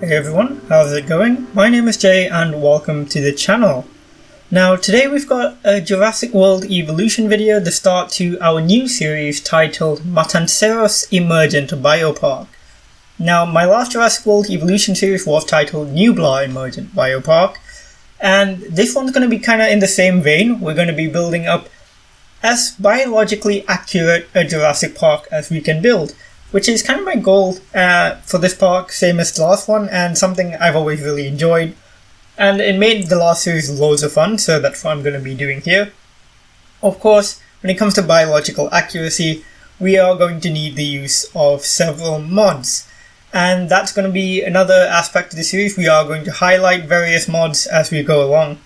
Hey everyone, how's it going? My name is Jay and welcome to the channel. Now today we've got a Jurassic World Evolution video, the start to our new series titled Matanceros Emergent Biopark. Now my last Jurassic World Evolution series was titled Nublar Emergent Biopark, and this one's going to be kind of in the same vein. We're going to be building up as biologically accurate a Jurassic Park as we can build, which is kind of my goal for this park, same as the last one, and something I've always really enjoyed. And it made the last series loads of fun, so that's what I'm going to be doing here. Of course, when it comes to biological accuracy, we are going to need the use of several mods. And that's going to be another aspect of the series. We are going to highlight various mods as we go along.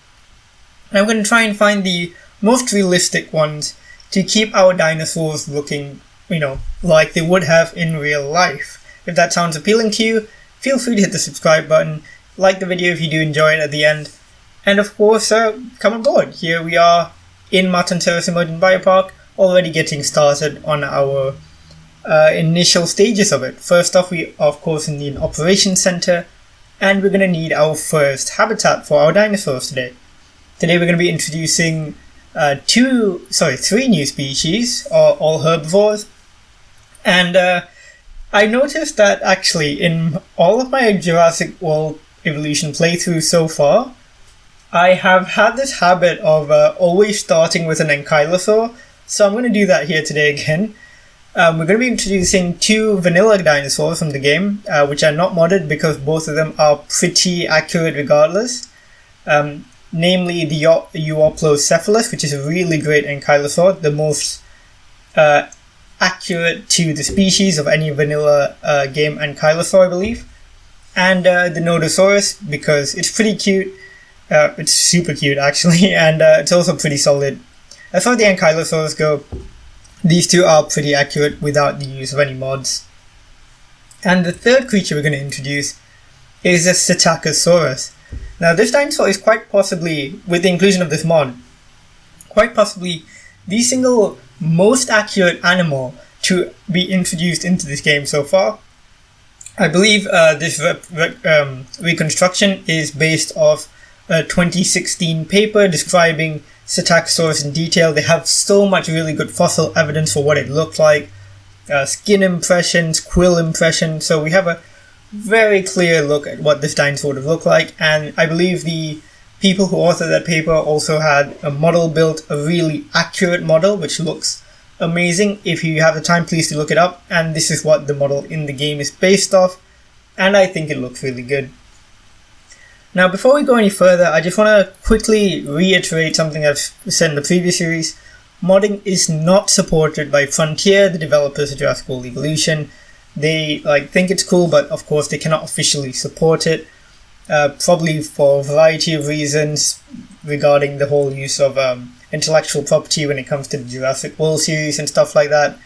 And I'm going to try and find the most realistic ones to keep our dinosaurs looking like they would have in real life. If that sounds appealing to you, feel free to hit the subscribe button, like the video if you do enjoy it at the end, and of course, come on board. Here we are in Matanceros Emergent Biopark, already getting started on our initial stages of it. First off, we of course need an operations center, and we're going to need our first habitat for our dinosaurs today. Today we're going to be introducing three new species, all herbivores. And I noticed that actually in all of my Jurassic World Evolution playthroughs so far, I have had this habit of always starting with an ankylosaur, so I'm going to do that here today again. We're going to be introducing two vanilla dinosaurs from the game, which are not modded because both of them are pretty accurate regardless. Namely the Euoplocephalus, which is a really great ankylosaur, the most accurate to the species of any vanilla game ankylosaur, I believe. And the Nodosaurus, because it's pretty cute. It's super cute actually, and it's also pretty solid. As far as the ankylosaurs go, these two are pretty accurate without the use of any mods. And the third creature we're going to introduce is a Psittacosaurus. Now this dinosaur is quite possibly, with the inclusion of this mod, quite possibly the single most accurate animal to be introduced into this game so far. I believe this reconstruction is based off a 2016 paper describing Psittacosaurus in detail. They have so much really good fossil evidence for what it looked like, skin impressions, quill impressions, so we have a very clear look at what this dinosaur would have looked like. And I believe the people who authored that paper also had a model built, a really accurate model, which looks amazing. If you have the time, please do look it up. And this is what the model in the game is based off, and I think it looks really good. Now, before we go any further, I just want to quickly reiterate something I've said in the previous series. Modding is not supported by Frontier, the developers of Jurassic World Evolution. They think it's cool, but of course they cannot officially support it. Probably for a variety of reasons regarding the whole use of intellectual property when it comes to the Jurassic World series and stuff like that.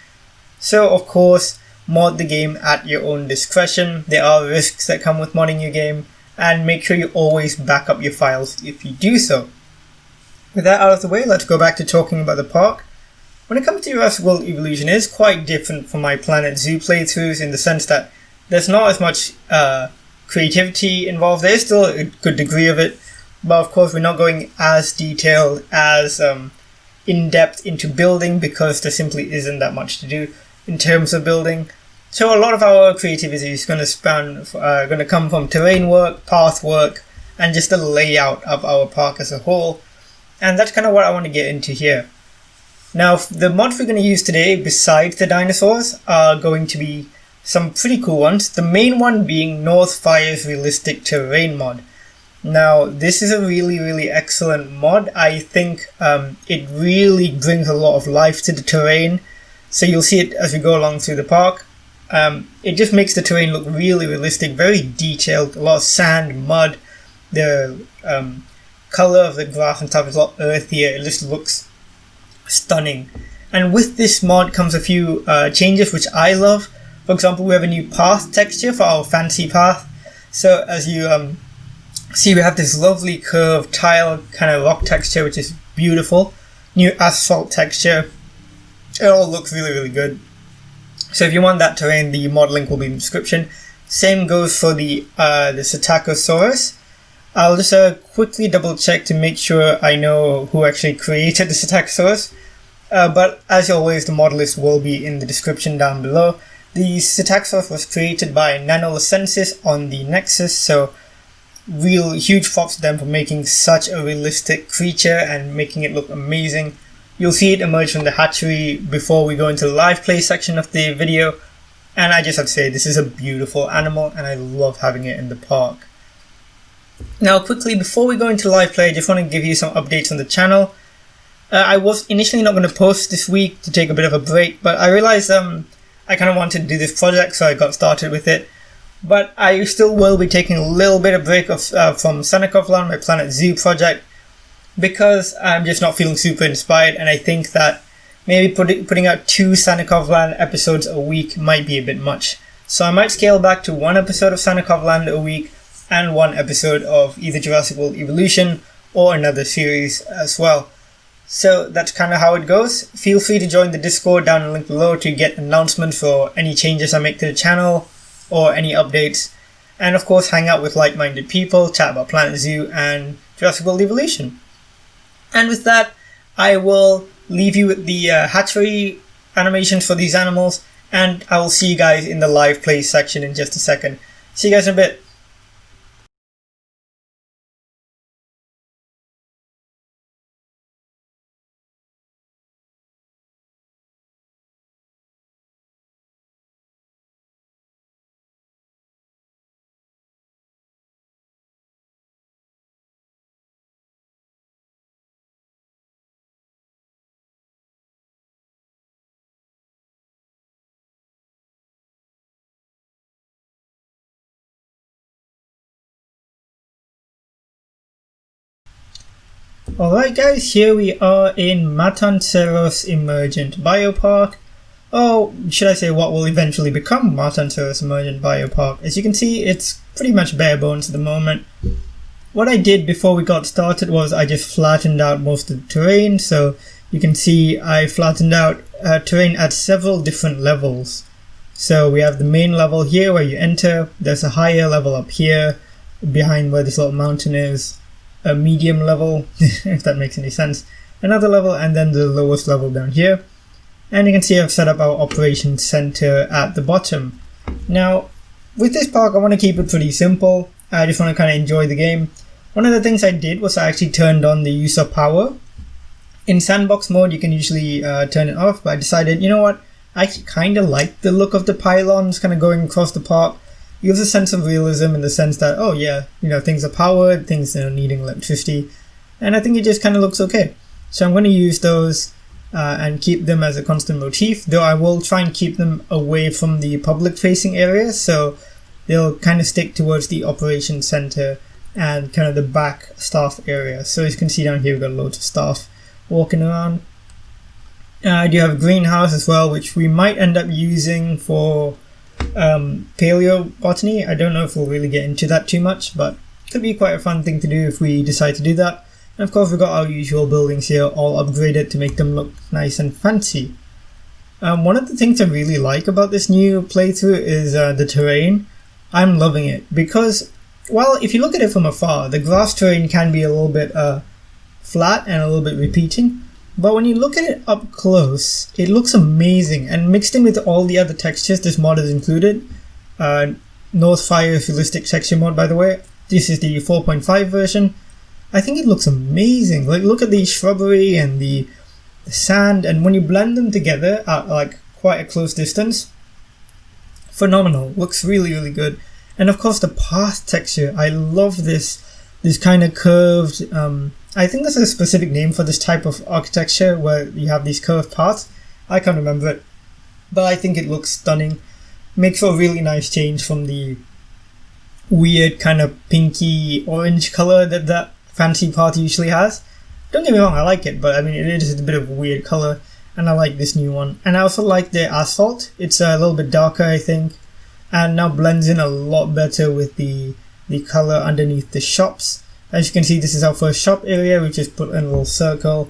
So of course, mod the game at your own discretion. There are risks that come with modding your game, and make sure you always back up your files if you do so. With that out of the way, let's go back to talking about the park. When it comes to Jurassic World Evolution, it is quite different from my Planet Zoo playthroughs in the sense that there's not as much creativity involved. There is still a good degree of it, but of course we're not going as detailed, as in-depth into building, because there simply isn't that much to do in terms of building. So a lot of our creativity is going to come from terrain work, path work, and just the layout of our park as a whole. And that's kind of what I want to get into here. Now, the mods we're going to use today, besides the dinosaurs, are going to be some pretty cool ones. The main one being Northfire's Realistic Terrain mod. Now, this is a really, really excellent mod. I think it really brings a lot of life to the terrain. So you'll see it as we go along through the park. It just makes the terrain look really realistic, very detailed, a lot of sand, mud. The color of the grass and stuff is a lot earthier. It just looks stunning. And with this mod comes a few changes which I love. For example, we have a new path texture for our fancy path. So as you see, we have this lovely curved tile kind of rock texture, which is beautiful. New asphalt texture. It all looks really, really good. So if you want that terrain, the mod link will be in the description. Same goes for the Psittacosaurus. I'll just quickly double check to make sure I know who actually created the Psittacosaurus. But as always, the model list will be in the description down below. The Psittacosaurus was created by Nanolucensis on the Nexus, so real huge props to them for making such a realistic creature and making it look amazing. You'll see it emerge from the hatchery before we go into the live play section of the video, and I just have to say this is a beautiful animal and I love having it in the park. Now quickly, before we go into live play, I just want to give you some updates on the channel. I was initially not going to post this week to take a bit of a break, but I realized I kind of wanted to do this project, so I got started with it. But I still will be taking a little bit of break from Sanakofland, my Planet Zoo project, because I'm just not feeling super inspired, and I think that maybe putting out 2 Sanakofland episodes a week might be a bit much. So I might scale back to 1 episode of Sanakofland a week and 1 episode of either Jurassic World Evolution or another series as well. So that's kind of how it goes. Feel free to join the Discord down in the link below to get announcements for any changes I make to the channel or any updates. And of course hang out with like-minded people, chat about Planet Zoo and Jurassic World Evolution. And with that, I will leave you with the hatchery animations for these animals, and I will see you guys in the live play section in just a second. See you guys in a bit. Alright guys, here we are in Matanceros Emergent Biopark. Or should I say what will eventually become Matanceros Emergent Biopark. As you can see, it's pretty much bare bones at the moment. What I did before we got started was I just flattened out most of the terrain. So you can see I flattened out terrain at several different levels. So we have the main level here where you enter. There's a higher level up here behind where this little mountain is. A medium level, if that makes any sense, another level, and then the lowest level down here. And you can see I've set up our operations center at the bottom. Now with this park I want to keep it pretty simple. I just want to kind of enjoy the game. One of the things I did was I actually turned on the use of power. In sandbox mode you can usually turn it off, but I decided, you know what, I kind of like the look of the pylons kind of going across the park. Gives a sense of realism in the sense that, oh yeah, you know, things are powered, things are needing electricity, and I think it just kind of looks okay. So I'm going to use those and keep them as a constant motif, though I will try and keep them away from the public facing areas, so they'll kind of stick towards the operations center and kind of the back staff area. So as you can see down here, we've got loads of staff walking around. I do have a greenhouse as well, which we might end up using for paleobotany. I don't know if we'll really get into that too much, but it could be quite a fun thing to do if we decide to do that. And of course we've got our usual buildings here all upgraded to make them look nice and fancy. One of the things I really like about this new playthrough is the terrain. I'm loving it because, well, if you look at it from afar, the grass terrain can be a little bit flat and a little bit repeating. But when you look at it up close, it looks amazing, and mixed in with all the other textures this mod has included. Northfire Realistic Texture Mode, by the way. This is the 4.5 version. I think it looks amazing. Like, look at the shrubbery and the sand, and when you blend them together at like quite a close distance, phenomenal. Looks really, really good. And of course the path texture. I love this kind of curved, I think there's a specific name for this type of architecture where you have these curved paths. I can't remember it, but I think it looks stunning. Makes for a really nice change from the weird kind of pinky orange color that fancy path usually has. Don't get me wrong, I like it, but I mean it is a bit of a weird color, and I like this new one. And I also like the asphalt. It's a little bit darker, I think, and now blends in a lot better with the color underneath the shops. As you can see, this is our first shop area. We just put in a little circle,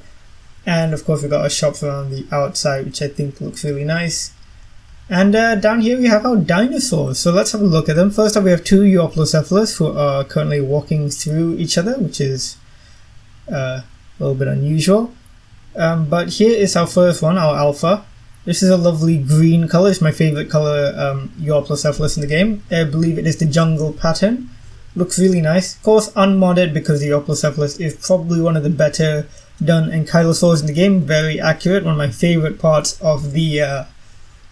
and of course we've got our shops around the outside, which I think looks really nice. And down here we have our dinosaurs. So let's have a look at them. First up we have two Euoplocephalus who are currently walking through each other, which is a little bit unusual. But here is our first one, our alpha. This is a lovely green color. It's my favorite color Euoplocephalus in the game. I believe it is the jungle pattern. Looks really nice. Of course unmodded because the Euoplocephalus is probably one of the better done ankylosaurs in the game. Very accurate. One of my favorite parts of the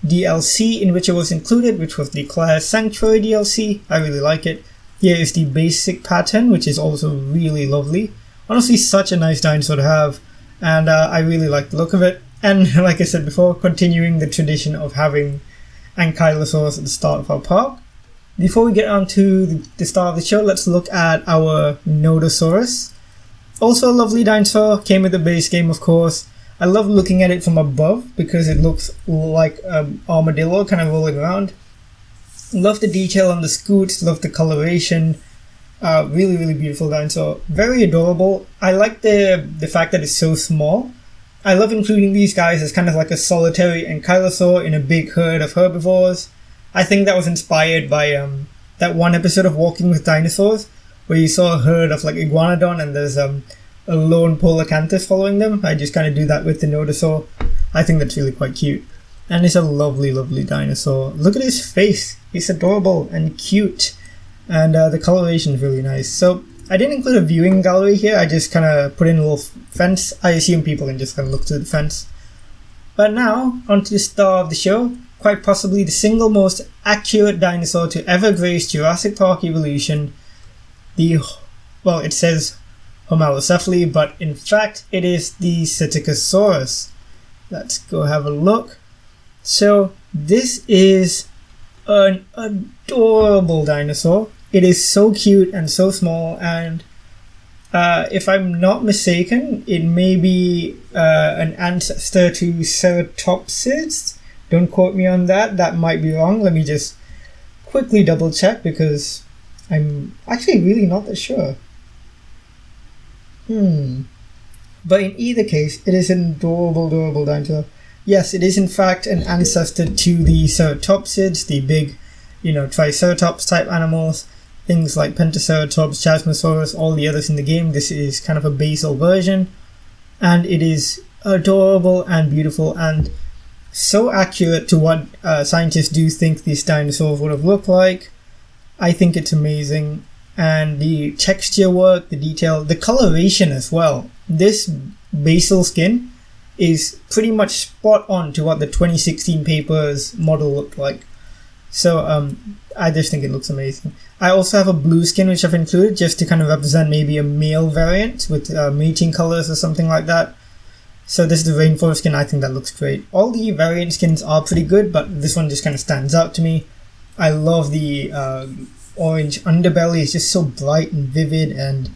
DLC in which it was included, which was the Claire's Sanctuary DLC. I really like it. Here is the basic pattern, which is also really lovely. Honestly, such a nice dinosaur to have, and I really like the look of it. And like I said before, continuing the tradition of having ankylosaurs at the start of our park. Before we get on to the start of the show, let's look at our Nodosaurus. Also a lovely dinosaur, came with the base game of course. I love looking at it from above because it looks like an armadillo kind of rolling around. Love the detail on the scoots, love the coloration. Really, really beautiful dinosaur. Very adorable. I like the fact that it's so small. I love including these guys as kind of like a solitary ankylosaur in a big herd of herbivores. I think that was inspired by that one episode of Walking with Dinosaurs where you saw a herd of like iguanodon and there's a lone polacanthus following them. I just kind of do that with the Nodosaur. I think that's really quite cute. And it's a lovely, lovely dinosaur. Look at his face. He's adorable and cute. And the coloration is really nice. So I didn't include a viewing gallery here. I just kind of put in a little fence. I assume people can just kind of look through the fence. But now, onto the star of the show. Quite possibly the most accurate dinosaur to ever grace Jurassic Park Evolution. It says Homalocephali, but in fact it is the Psittacosaurus. Let's go have a look. So this is an adorable dinosaur. It is so cute and so small, and if I'm not mistaken, it may be an ancestor to ceratopsids. Don't quote me on that, that might be wrong. Let me just quickly double check because I'm actually really not that sure. But in either case, it is an adorable dinosaur. Yes, it is in fact an ancestor to the ceratopsids, the big, triceratops type animals. Things like Pentaceratops, Chasmosaurus, all the others in the game. This is kind of a basal version. And it is adorable and beautiful and so accurate to what scientists do think these dinosaurs would have looked like. I think it's amazing. And the texture work, the detail, the coloration as well. This basal skin is pretty much spot on to what the 2016 paper's model looked like. So I just think it looks amazing. I also have a blue skin which I've included just to kind of represent maybe a male variant with mating colors or something like that. So this is the rainforest skin. I think that looks great. All the variant skins are pretty good, but this one just kind of stands out to me. I love the orange underbelly. It's just so bright and vivid, and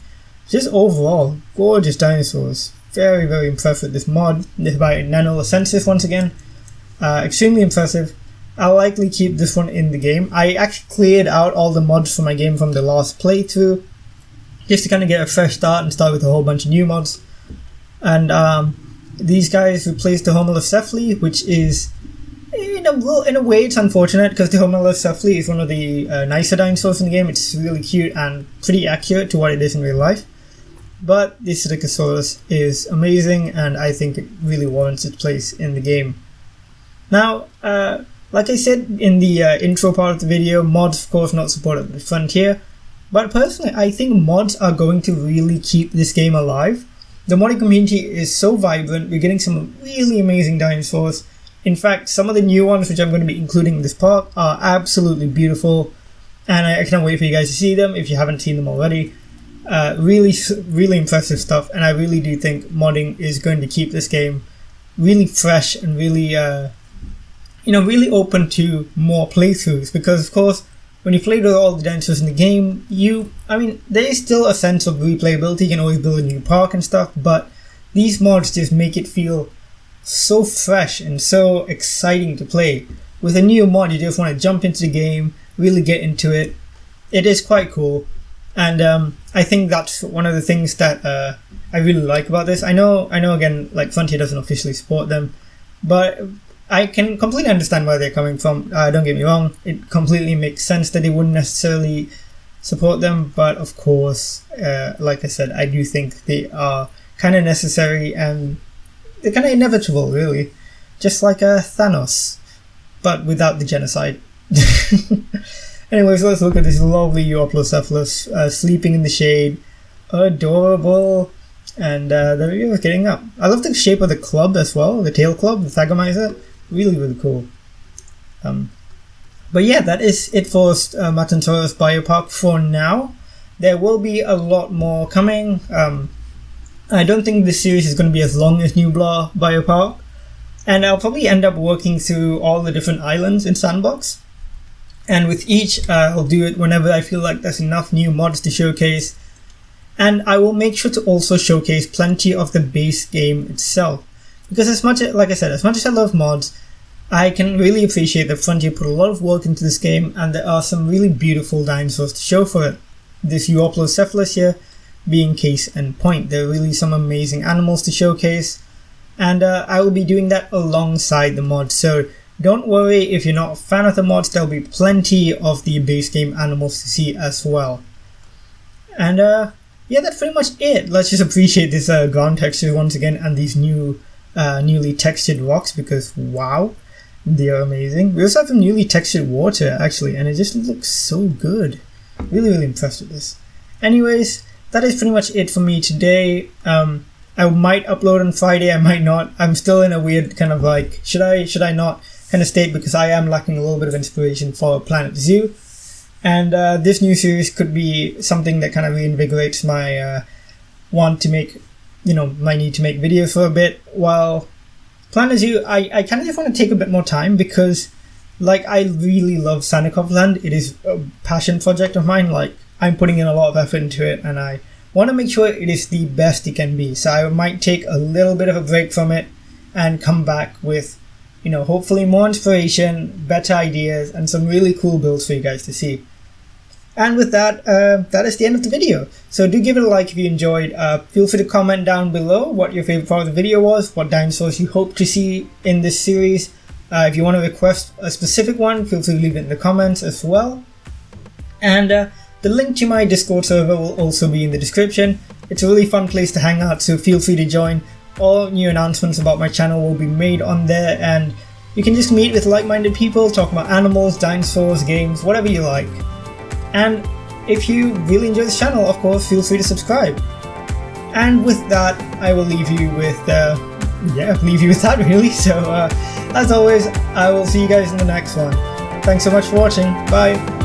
just overall gorgeous dinosaurs. Very, very impressed with this mod. This is by Nanolacensis once again. Extremely impressive. I'll likely keep this one in the game. I actually cleared out all the mods for my game from the last playthrough just to kind of get a fresh start and start with a whole bunch of new mods. And these guys replaced the Homalocephali, which is in a way it's unfortunate because the Homalocephali is one of the nicer dinosaurs in the game. It's really cute and pretty accurate to what it is in real life. But the Psittacosaurus is amazing, and I think it really warrants its place in the game. Now, like I said in the intro part of the video, mods of course not supported at the Frontier, but personally I think mods are going to really keep this game alive. The modding community is so vibrant, we're getting some really amazing dinosaurs. In fact, some of the new ones which I'm going to be including in this park are absolutely beautiful, and I can't wait for you guys to see them if you haven't seen them already. Really, really impressive stuff, and I really do think modding is going to keep this game really fresh and really, really open to more playthroughs. Because of course, when you play with all the dinosaurs in the game, there is still a sense of replayability. You can always build a new park and stuff, but these mods just make it feel so fresh and so exciting to play. With a new mod, you just want to jump into the game, really get into it. It is quite cool. And I think that's one of the things that I really like about this. I know again, like Frontier doesn't officially support them, but I can completely understand where they're coming from. Don't get me wrong, it completely makes sense that they wouldn't necessarily support them, but of course, like I said, I do think they are kind of necessary and they're kind of inevitable, really. Just like Thanos, but without the genocide. Anyways, let's look at this lovely Euoplocephalus sleeping in the shade. Adorable. And there he is getting up. I love the shape of the club as well, the tail club, the Thagomizer. Really, really cool. But yeah, that is it for Matanceros Biopark for now. There will be a lot more coming. I don't think this series is going to be as long as Nublar Biopark. And I'll probably end up working through all the different islands in Sandbox. And with each, I'll do it whenever I feel like there's enough new mods to showcase. And I will make sure to also showcase plenty of the base game itself. Because as much as I love mods, I can really appreciate that Frontier put a lot of work into this game, and there are some really beautiful dinosaurs to show for it. This Euoplocephalus here being case in point. There are really some amazing animals to showcase, and I will be doing that alongside the mods. So don't worry if you're not a fan of the mods, there'll be plenty of the base game animals to see as well. And yeah, that's pretty much it. Let's just appreciate this ground texture once again and these newly textured rocks, because wow, they are amazing. We also have some newly textured water actually, and it just looks so good. Really, really impressed with this. Anyways, that is pretty much it for me today. I might upload on Friday, I might not. I'm still in a weird kind of like, should I not kind of state, because I am lacking a little bit of inspiration for Planet Zoo. And this new series could be something that kind of reinvigorates my want to make, my need to make videos for a bit. While Planet Zoo, I kind of just want to take a bit more time, because like I really love Sannikov Land. It is a passion project of mine. Like I'm putting in a lot of effort into it, and I want to make sure it is the best it can be. So I might take a little bit of a break from it and come back with, hopefully more inspiration, better ideas, and some really cool builds for you guys to see. And with that, that is the end of the video. So do give it a like if you enjoyed. Feel free to comment down below what your favorite part of the video was, what dinosaurs you hope to see in this series. If you want to request a specific one, feel free to leave it in the comments as well. And the link to my Discord server will also be in the description. It's a really fun place to hang out, so feel free to join. All new announcements about my channel will be made on there, and you can just meet with like-minded people, talk about animals, dinosaurs, games, whatever you like. And if you really enjoy this channel, of course, feel free to subscribe. And with that, I will leave you with that really. So as always, I will see you guys in the next one. Thanks so much for watching. Bye.